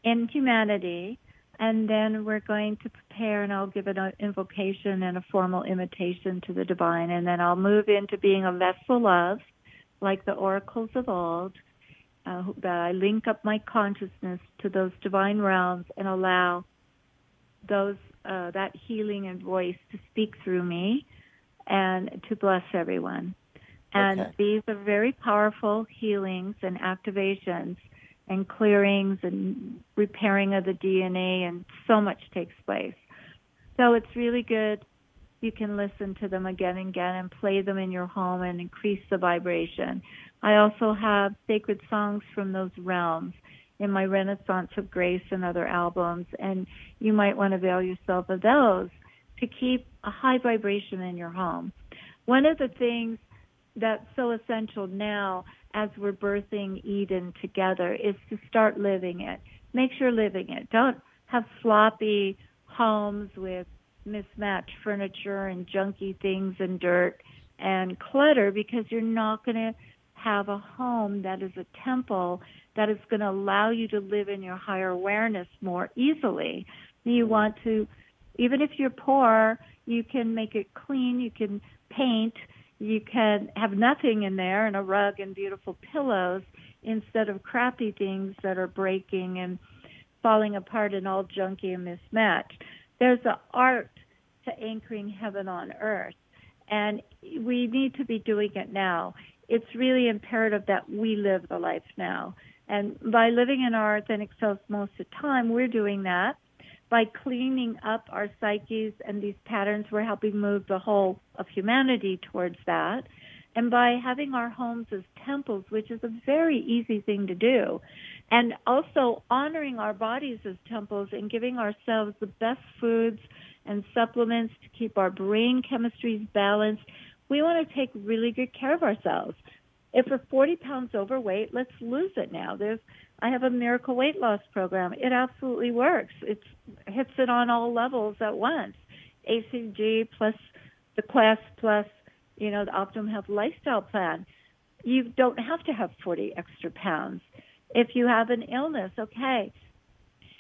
Speaker 2: in humanity, and then we're going to prepare and I'll give an invocation and a formal invitation to the divine. And then I'll move into being a vessel of, like the oracles of old, that I link up my consciousness to those divine realms and allow those that healing and voice to speak through me and to bless everyone. And
Speaker 1: Okay.
Speaker 2: these are very powerful healings and activations and clearings and repairing of the DNA, and so much takes place. So it's really good. You can listen to them again and again and play them in your home and increase the vibration. I also have sacred songs from those realms in my Renaissance of Grace and other albums, and you might want to avail yourself of those to keep a high vibration in your home. One of the things that's so essential now as we're birthing Eden together is to start living it. Make sure living it. Don't have sloppy homes with mismatched furniture and junky things and dirt and clutter, because you're not going to have a home that is a temple that is going to allow you to live in your higher awareness more easily. You
Speaker 1: Mm.
Speaker 2: want to, even if you're poor, you can make it clean, you can paint, you can have nothing in there and a rug and beautiful pillows instead of crappy things that are breaking and falling apart and all junky and mismatched. There's an art to anchoring heaven on earth, and we need to be doing it now. It's really imperative that we live the life now. And by living in our authentic selves most of the time, we're doing that. By cleaning up our psyches and these patterns, we're helping move the whole of humanity towards that. And by having our homes as temples, which is a very easy thing to do, and also honoring our bodies as temples and giving ourselves the best foods and supplements to keep our brain chemistries balanced, we want to take really good care of ourselves. If we're 40 pounds overweight, let's lose it now. I have a miracle weight loss program. It absolutely works. It hits it on all levels at once. ACG plus the Quest plus, the Optimum Health Lifestyle Plan. You don't have to have 40 extra pounds. If you have an illness, okay,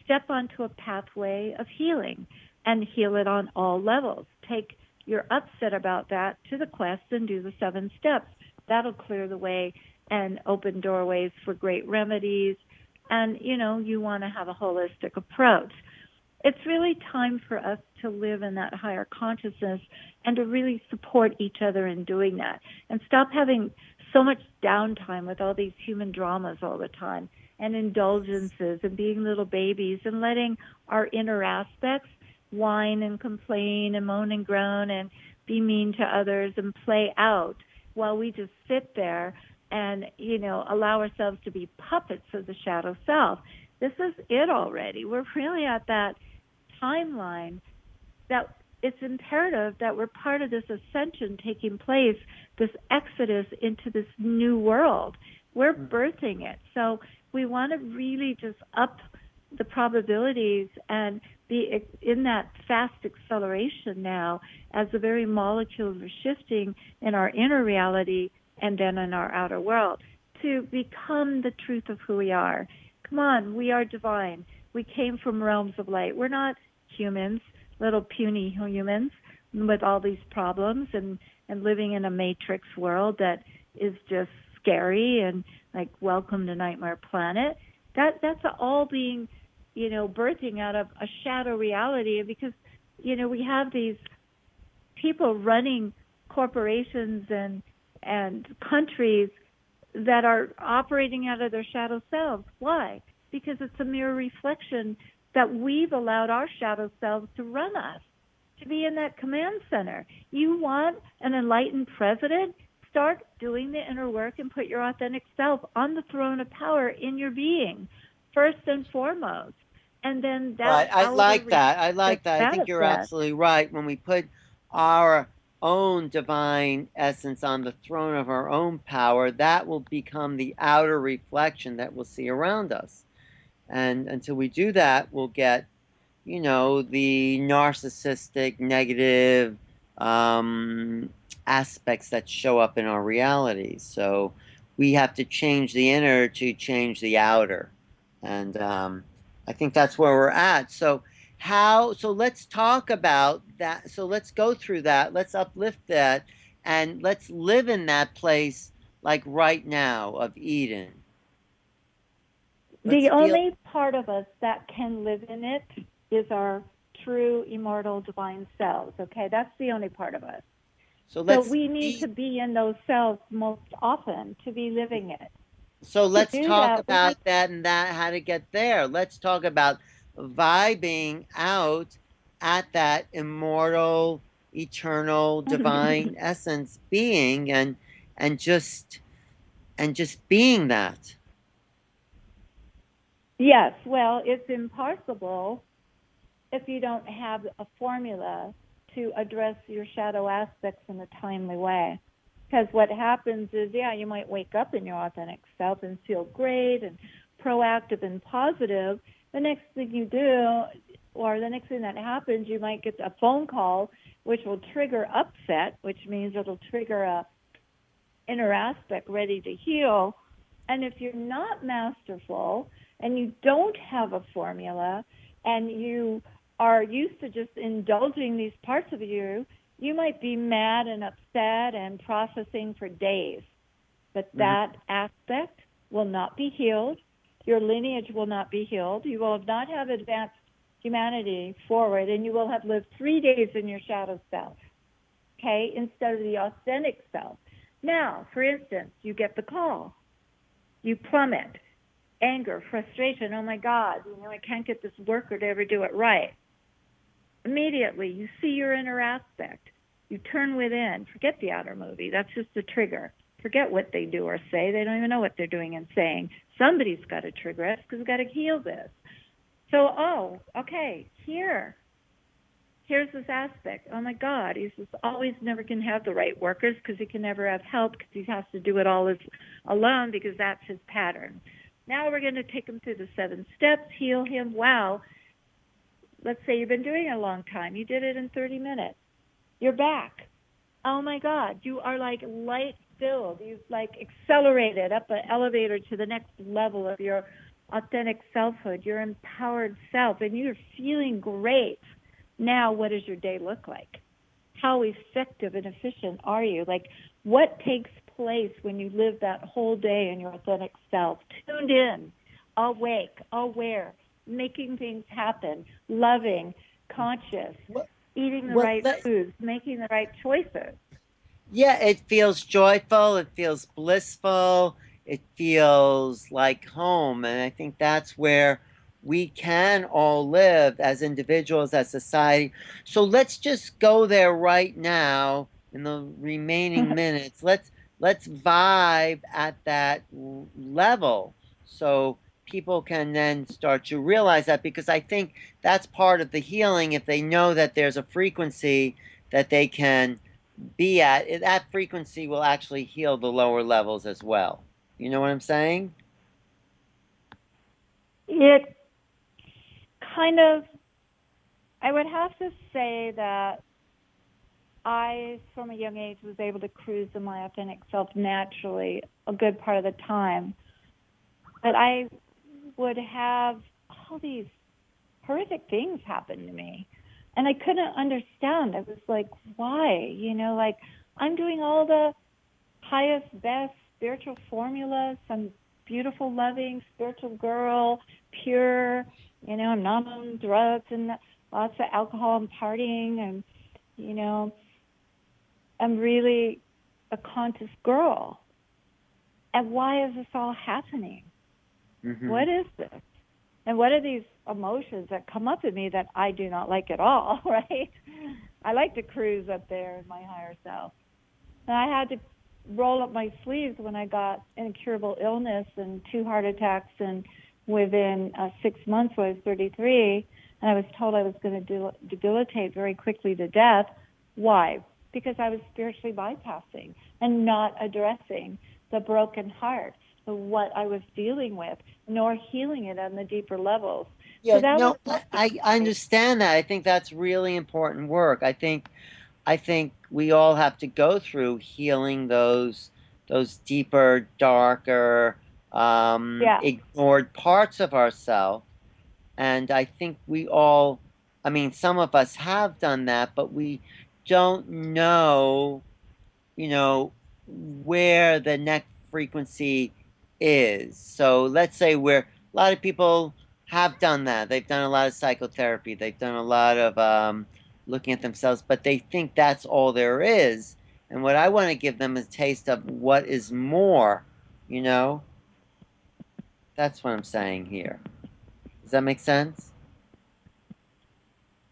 Speaker 2: step onto a pathway of healing and heal it on all levels. Take your upset about that to the Quest and do the 7 steps. That'll clear the way and open doorways for great remedies. And, you want to have a holistic approach. It's really time for us to live in that higher consciousness and to really support each other in doing that and stop having so much downtime with all these human dramas all the time and indulgences and being little babies and letting our inner aspects whine and complain and moan and groan and be mean to others and play out while we just sit there and, allow ourselves to be puppets of the shadow self. This is it already. We're really at that timeline that it's imperative that we're part of this ascension taking place, this exodus into this new world. We're birthing it. So we want to really just up the probabilities and be in that fast acceleration now as the very molecules are shifting in our inner reality and then in our outer world to become the truth of who we are. Come on, we are divine. We came from realms of light. We're not humans, little puny humans with all these problems and living in a matrix world that is just scary and like welcome to Nightmare Planet. That's all being, birthing out of a shadow reality because, we have these people running corporations and countries that are operating out of their shadow selves. Why? Because it's a mirror reflection that we've allowed our shadow selves to run us, to be in that command center. You want an enlightened president? Start doing the inner work and put your authentic self on the throne of power in your being, first and foremost. And then that
Speaker 1: Right. I
Speaker 2: outer
Speaker 1: like that. I like that. I think you're
Speaker 2: manifest.
Speaker 1: absolutely right. When we put our own divine essence on the throne of our own power, that will become the outer reflection that we'll see around us. And until we do that, we'll get, the narcissistic, negative aspects that show up in our reality. So we have to change the inner to change the outer. And I think that's where we're at. So let's talk about that. So let's go through that. Let's uplift that and let's live in that place like right now of Eden. Let's
Speaker 2: The
Speaker 1: feel.
Speaker 2: only part of us that can live in it is our true, immortal, divine selves, okay? That's the only part of us. So we need to be in those selves most often to be living it.
Speaker 1: So
Speaker 2: To
Speaker 1: let's
Speaker 2: do
Speaker 1: talk
Speaker 2: that,
Speaker 1: about that and how to get there. Let's talk about vibing out at that immortal, eternal, divine essence being and just being that.
Speaker 2: Yes, well, it's impossible if you don't have a formula to address your shadow aspects in a timely way. Because what happens is, you might wake up in your authentic self and feel great and proactive and positive. The next thing you do, or the next thing that happens, you might get a phone call, which will trigger upset, which means it'll trigger a inner aspect ready to heal. And if you're not masterful and you don't have a formula and you are used to just indulging these parts of you, you might be mad and upset and processing for days. But that aspect will not be healed. Your lineage will not be healed. You will not have advanced humanity forward, and you will have lived 3 days in your shadow self, okay, instead of the authentic self. Now, for instance, you get the call. You plummet. Anger, frustration, oh my God, I can't get this worker to ever do it right. Immediately, you see your inner aspect. You turn within. Forget the outer movie. That's just a trigger. Forget what they do or say. They don't even know what they're doing and saying. Somebody's got to trigger us because we've got to heal this. So, okay, here's this aspect. Oh my God, he's just always never can have the right workers because he can never have help because he has to do it all alone because that's his pattern. Now we're going to take him through the 7 steps, heal him. Wow. Let's say you've been doing it a long time. You did it in 30 minutes. You're back. Oh my God, you are like light filled. You've like accelerated up an elevator to the next level of your authentic selfhood, your empowered self, and you're feeling great. Now, what does your day look like? How effective and efficient are you? Like, what takes place when you live that whole day in your authentic self? Tuned in, awake, aware, making things happen, loving, conscious, eating the right foods, making the right choices.
Speaker 1: Yeah, it feels joyful. It feels blissful. It feels like home. And I think that's where we can all live as individuals, as society. So let's just go there right now in the remaining minutes. Let's vibe at that level so people can then start to realize that, because I think that's part of the healing. If they know that there's a frequency that they can be at, that frequency will actually heal the lower levels as well. You know what I'm saying?
Speaker 2: It kind of, I would have to say that I, from a young age, was able to cruise in my authentic self naturally a good part of the time. But I would have all these horrific things happen to me. And I couldn't understand. I was like, why? Like, I'm doing all the highest, best spiritual formulas. I'm beautiful, loving, spiritual girl, pure. I'm not on drugs and lots of alcohol and partying. And, I'm really a conscious girl. And why is this all happening? Mm-hmm. What is this? And what are these emotions that come up in me that I do not like at all, right? I like to cruise up there in my higher self. And I had to roll up my sleeves when I got incurable illness and 2 heart attacks, and within 6 months when I was 33, and I was told I was going to debilitate very quickly to death. Why? because I was spiritually bypassing and not addressing the broken heart, what I was dealing with, nor healing it on the deeper levels.
Speaker 1: Yeah,
Speaker 2: So that
Speaker 1: no,
Speaker 2: was
Speaker 1: I understand that. I think that's really important work. I think we all have to go through healing those deeper, darker,
Speaker 2: yeah.
Speaker 1: ignored parts of ourselves. And I think we all, I mean, some of us have done that, but we don't know, you know, where the next frequency is. So let's say a lot of people have done that. They've done a lot of psychotherapy. They've done a lot of looking at themselves, but they think that's all there is. And what I want to give them is a taste of what is more, you know? That's what I'm saying here. Does that make sense?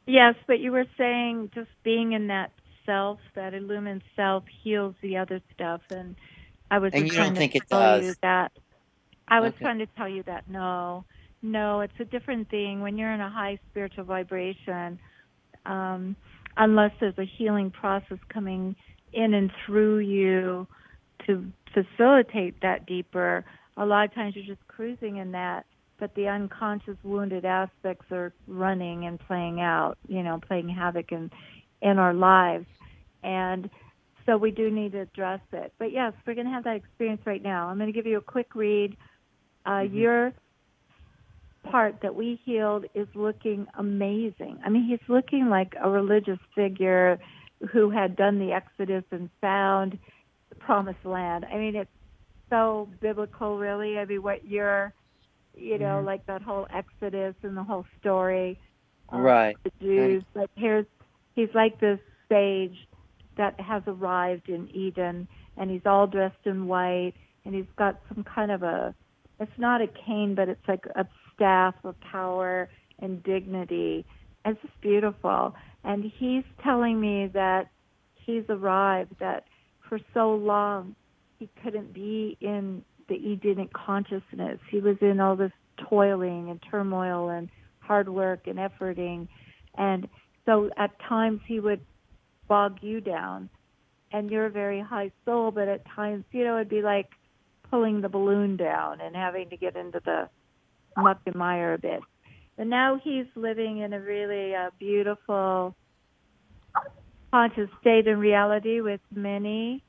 Speaker 2: Yes, but you were saying just being in that self, that illumined self, heals the other stuff. And I was
Speaker 1: And
Speaker 2: just
Speaker 1: you don't
Speaker 2: trying to
Speaker 1: think it
Speaker 2: tell you
Speaker 1: does?
Speaker 2: that. I was
Speaker 1: Okay.
Speaker 2: trying to tell you that no, it's a different thing. When you're in a high spiritual vibration, um, unless there's a healing process coming in and through you to facilitate that deeper, a lot of times you're just cruising in that, but the unconscious wounded aspects are running and playing out, playing havoc in our lives. And so we do need to address it. But yes, we're going to have that experience right now. I'm going to give you a quick read.
Speaker 1: Hmm.
Speaker 2: Your part that we healed is looking amazing. I mean, he's looking like a religious figure who had done the Exodus and found the promised land. I mean, it's so biblical, really. I mean, what you're,
Speaker 1: Hmm.
Speaker 2: like that whole Exodus and the whole story of
Speaker 1: Right.
Speaker 2: the
Speaker 1: Thank
Speaker 2: Jews. Like he's like this sage that has arrived in Eden, and he's all dressed in white, and he's got some kind of it's not a cane, but it's like a staff of power and dignity. It's just beautiful. And he's telling me that he's arrived, that for so long he couldn't be in the Edenic consciousness. He was in all this toiling and turmoil and hard work and efforting. And so at times he would bog you down. And you're a very high soul, but at times, it'd be like pulling the balloon down and having to get into the muck and mire a bit. But now he's living in a really beautiful conscious state and reality with many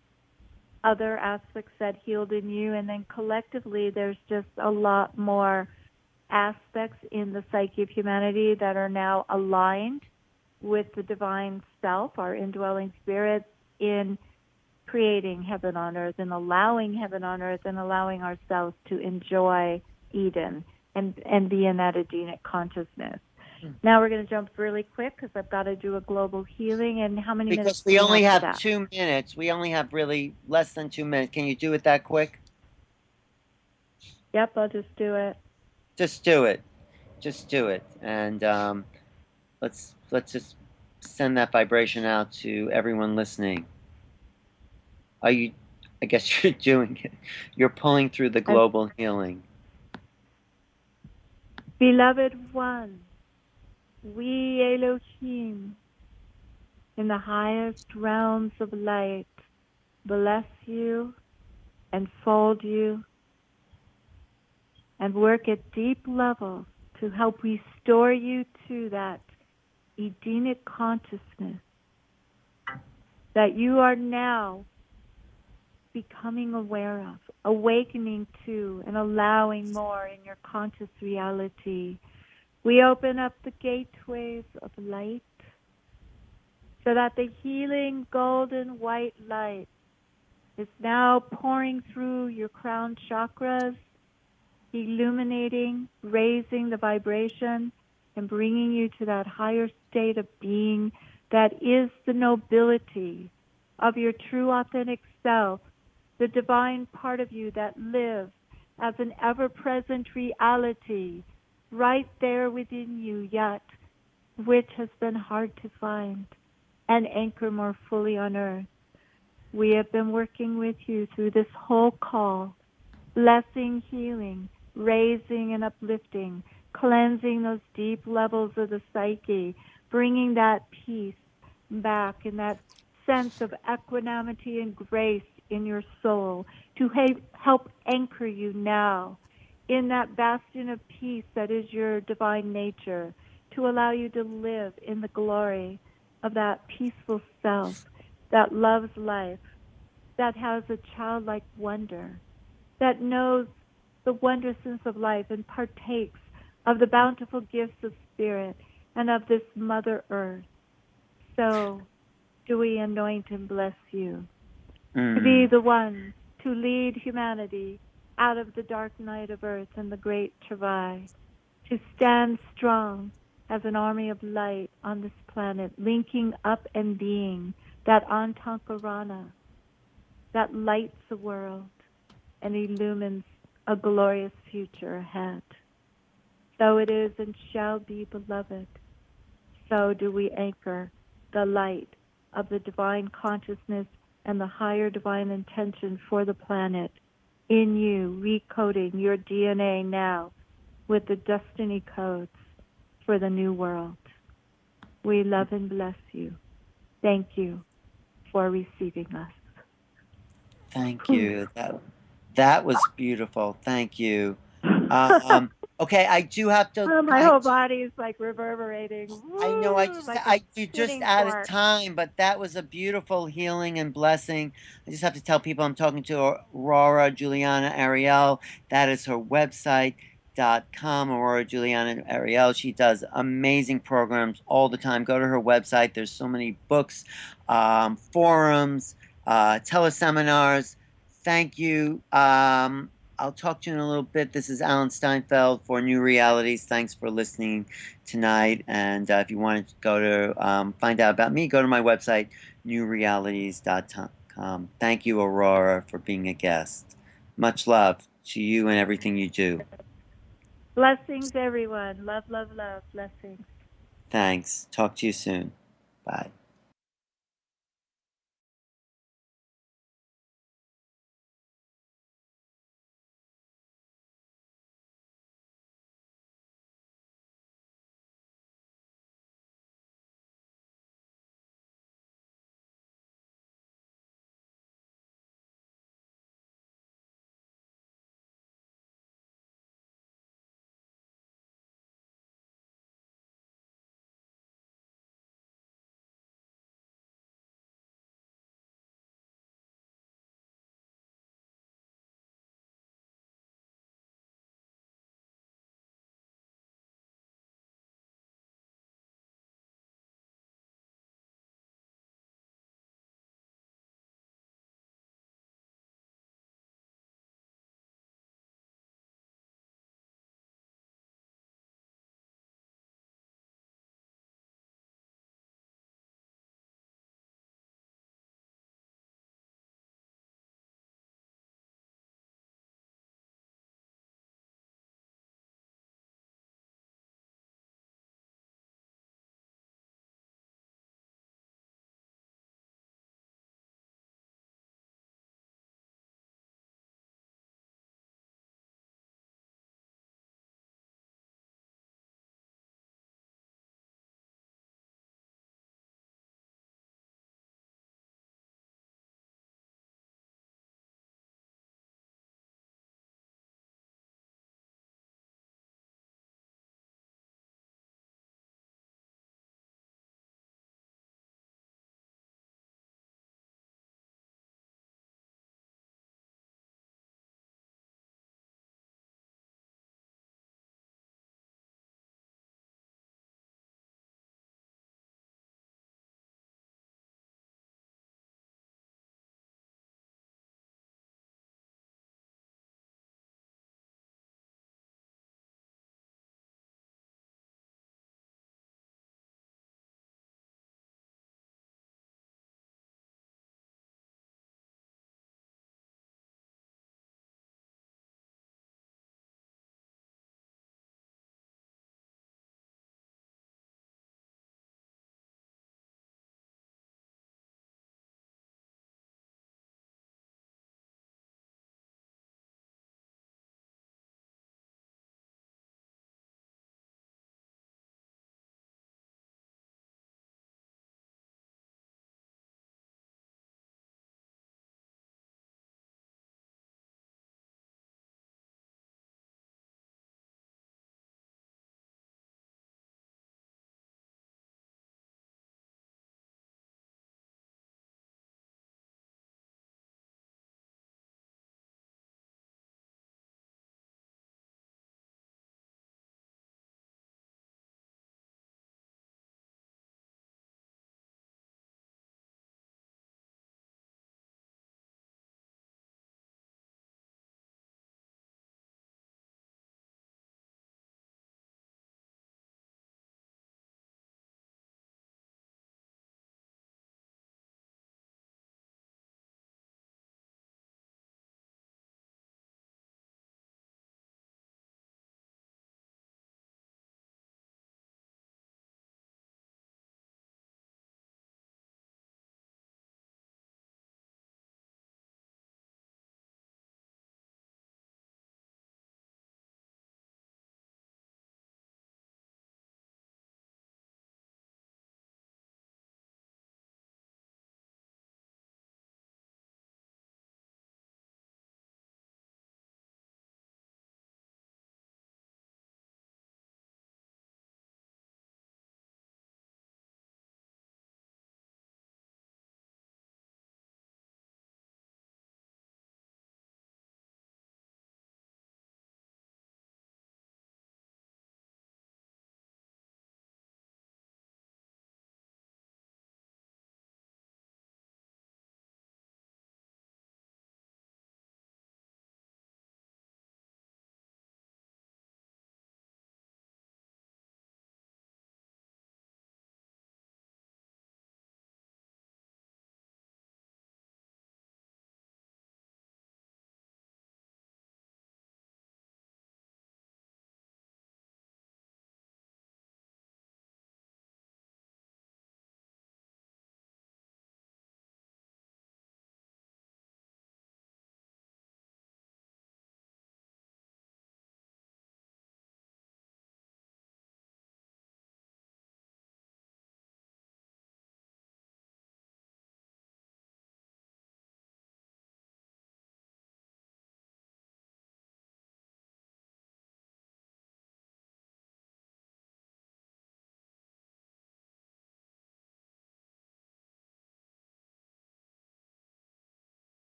Speaker 2: other aspects that healed in you. And then collectively, there's just a lot more aspects in the psyche of humanity that are now aligned with the divine self, our indwelling spirits, in creating heaven on earth and allowing heaven on earth and allowing ourselves to enjoy Eden and be in that Edenic consciousness.
Speaker 1: you.
Speaker 2: Now we're going to jump really quick because I've got to do a global healing. And how many minutes
Speaker 1: Because
Speaker 2: do
Speaker 1: we
Speaker 2: we
Speaker 1: only
Speaker 2: have for
Speaker 1: have
Speaker 2: that?
Speaker 1: 2 minutes. We only have really less than 2 minutes. Can you do it that quick?
Speaker 2: Yep, I'll just do it.
Speaker 1: Just do it. Just do it. And let's just send that vibration out to everyone listening. Are you? I guess you're doing it. You're pulling through the global healing.
Speaker 2: Beloved one, we Elohim in the highest realms of light bless you and fold you and work at deep levels to help restore you to that Edenic consciousness that you are now becoming aware of, awakening to, and allowing more in your conscious reality. We open up the gateways of light so that the healing golden white light is now pouring through your crown chakras, illuminating, raising the vibration, and bringing you to that higher state of being that is the nobility of your true authentic self, the divine part of you that lives as an ever-present reality right there within you, yet which has been hard to find and anchor more fully on earth. We have been working with you through this whole call, blessing, healing, raising and uplifting, cleansing those deep levels of the psyche, bringing that peace back and that sense of equanimity and grace in your soul to help anchor you now in that bastion of peace that is your divine nature, to allow you to live in the glory of that peaceful self that loves life, that has a childlike wonder, that knows the wondrousness of life and partakes of the bountiful gifts of spirit and of this Mother Earth. So do we anoint and bless you to be the one to lead humanity out of the dark night of earth and the great travail, to stand strong as an army of light on this planet, linking up and being that Antankarana that lights the world and illumines a glorious future ahead. So it is and shall be, beloved. So do we anchor the light of the divine consciousness and the higher divine intention for the planet in you, recoding your DNA now with the destiny codes for the new world. We love and bless you. Thank you for receiving us.
Speaker 1: Thank you. That was beautiful. Thank you. Okay, I do have to.
Speaker 2: Oh, my whole body is like reverberating.
Speaker 1: I know.
Speaker 2: Woo, like a
Speaker 1: You just
Speaker 2: tuning
Speaker 1: out of
Speaker 2: fork.
Speaker 1: time, but that was a beautiful healing and blessing. I just have to tell people I'm talking to Aurora Juliana Ariel. That is her website.com. Aurora Juliana Ariel. She does amazing programs all the time. Go to her website. There's so many books, forums, teleseminars. Thank you. I'll talk to you in a little bit. This is Alan Steinfeld for New Realities. Thanks for listening tonight. And if you want to go to find out about me, go to my website, newrealities.com. Thank you, Aurora, for being a guest. Much love to you and everything you do.
Speaker 2: Blessings, everyone. Love, love, love. Blessings.
Speaker 1: Thanks. Talk to you soon. Bye.